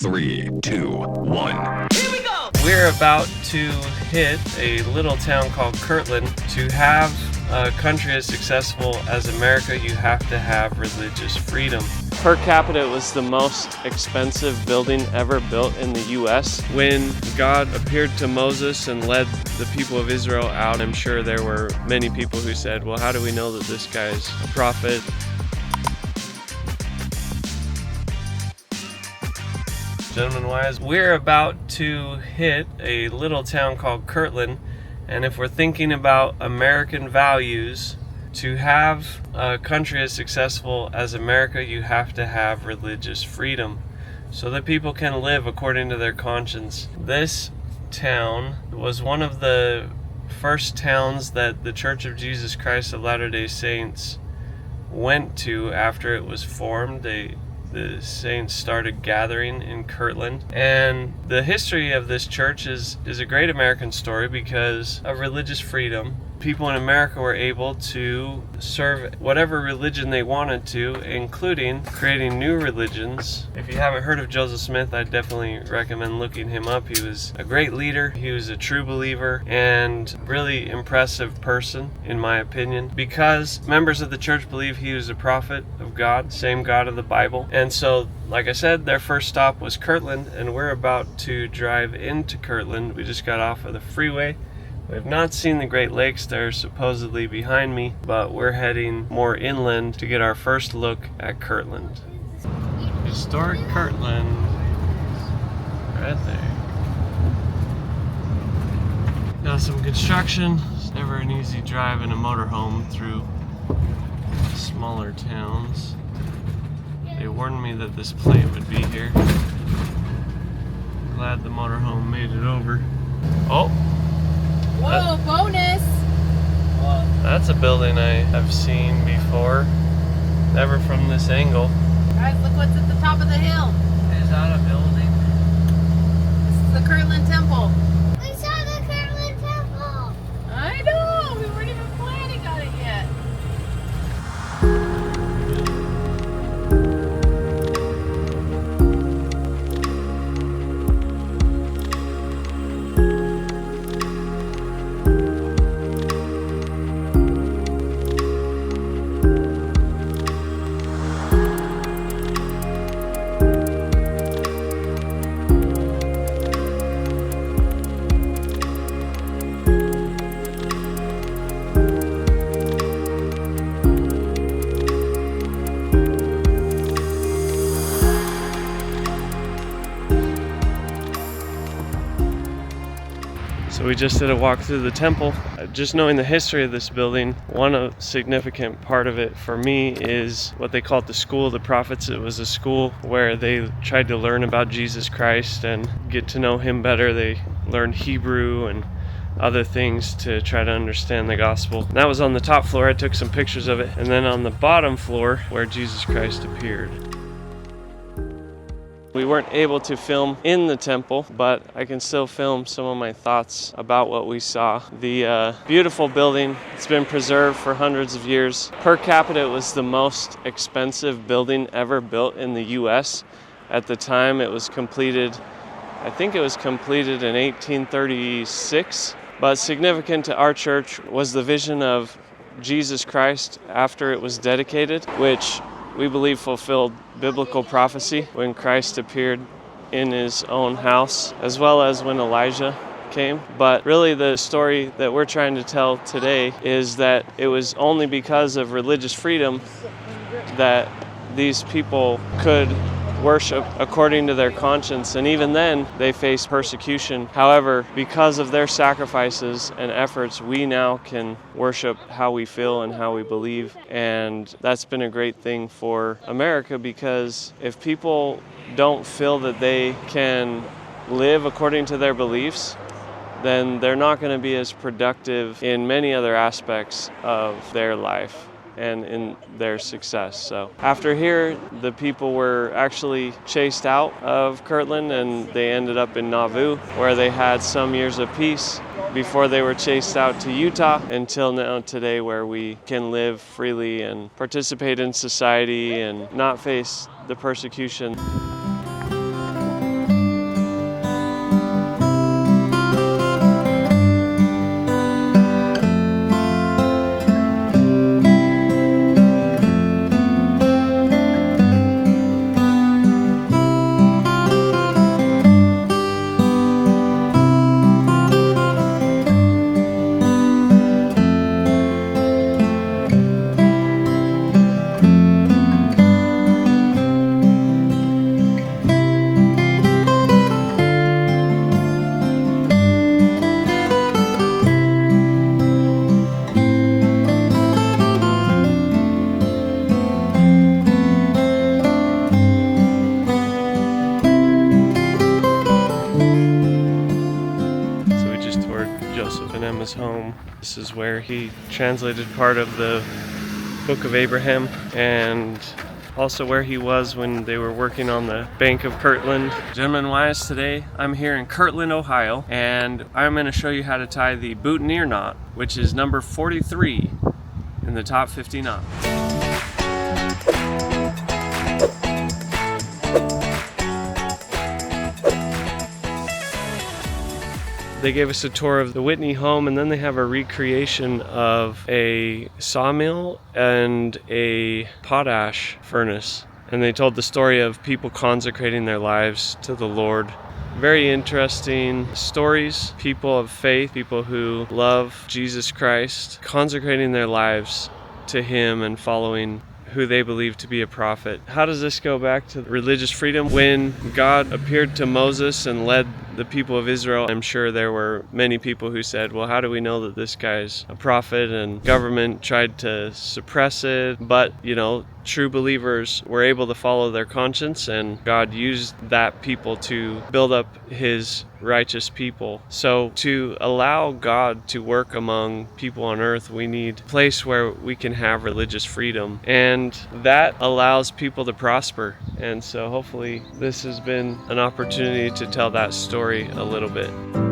3, 2, 1. Here we go! We're about to hit a little town called Kirtland. To have a country as successful as America, you have to have religious freedom. Per capita, it was the most expensive building ever built in the US. When God appeared to Moses and led the people of Israel out, I'm sure there were many people who said, well, how do we know that this guy's a prophet? Gentlemen wise, we're about to hit a little town called Kirtland, and if we're thinking about American values, to have a country as successful as America, you have to have religious freedom so that people can live according to their conscience. This town was one of the first towns that the Church of Jesus Christ of Latter-day Saints went to after it was formed. The saints started gathering in Kirtland, and the history of this church is a great American story because of religious freedom. People in America were able to serve whatever religion they wanted to, including creating new religions. If you haven't heard of Joseph Smith, I definitely recommend looking him up. He was a great leader, he was a true believer, and really impressive person, in my opinion, because members of the church believe he was a prophet of God, same God of the Bible. And so, like I said, their first stop was Kirtland, and we're about to drive into Kirtland. We just got off of the freeway. We have not seen the Great Lakes. They're supposedly behind me, but we're heading more inland to get our first look at Kirtland. Historic Kirtland, right there. Got some construction. It's never an easy drive in a motorhome through smaller towns. They warned me that this plate would be here. Glad the motorhome made it over. Oh! Whoa, bonus! That's a building I have seen before. Never from this angle. Guys, look what's at the top of the hill. Is that a building? This is the Kirtland Temple. We saw the Kirtland Temple! I know! We weren't even planning on it yet. So we just did a walk through the temple. Just knowing the history of this building, one significant part of it for me is what they called the School of the Prophets. It was a school where they tried to learn about Jesus Christ and get to know him better. They learned Hebrew and other things to try to understand the gospel. And that was on the top floor. I took some pictures of it. And then on the bottom floor where Jesus Christ appeared. We weren't able to film in the temple, but I can still film some of my thoughts about what we saw. The beautiful building, it's been preserved for hundreds of years. Per capita, it was the most expensive building ever built in the US. At the time it was completed, I think it was completed in 1836. But significant to our church was the vision of Jesus Christ after it was dedicated, which we believe fulfilled biblical prophecy when Christ appeared in his own house, as well as when Elijah came. But really the story that we're trying to tell today is that it was only because of religious freedom that these people could worship according to their conscience, and even then they faced persecution. However, because of their sacrifices and efforts, we now can worship how we feel and how we believe, and that's been a great thing for America, because if people don't feel that they can live according to their beliefs, then they're not going to be as productive in many other aspects of their life and in their success. So after here, the people were actually chased out of Kirtland and they ended up in Nauvoo, where they had some years of peace before they were chased out to Utah, until now today, where we can live freely and participate in society and not face the persecution. Abraham's home. This is where he translated part of the Book of Abraham, and also where he was when they were working on the bank of Kirtland. Gentlemen, wise, today I'm here in Kirtland, Ohio, and I'm going to show you how to tie the Boutonniere knot, which is number 43 in the top 50 knot. They gave us a tour of the Whitney home, and then they have a recreation of a sawmill and a potash furnace. And they told the story of people consecrating their lives to the Lord. Very interesting stories. People of faith, people who love Jesus Christ, consecrating their lives to Him and following who they believe to be a prophet. How does this go back to religious freedom? When God appeared to Moses and led the people of Israel, I'm sure there were many people who said, well, how do we know that this guy's a prophet? And government tried to suppress it, but true believers were able to follow their conscience, and God used that people to build up His righteous people. So to allow God to work among people on earth, we need a place where we can have religious freedom, and that allows people to prosper. And so hopefully this has been an opportunity to tell that story a little bit.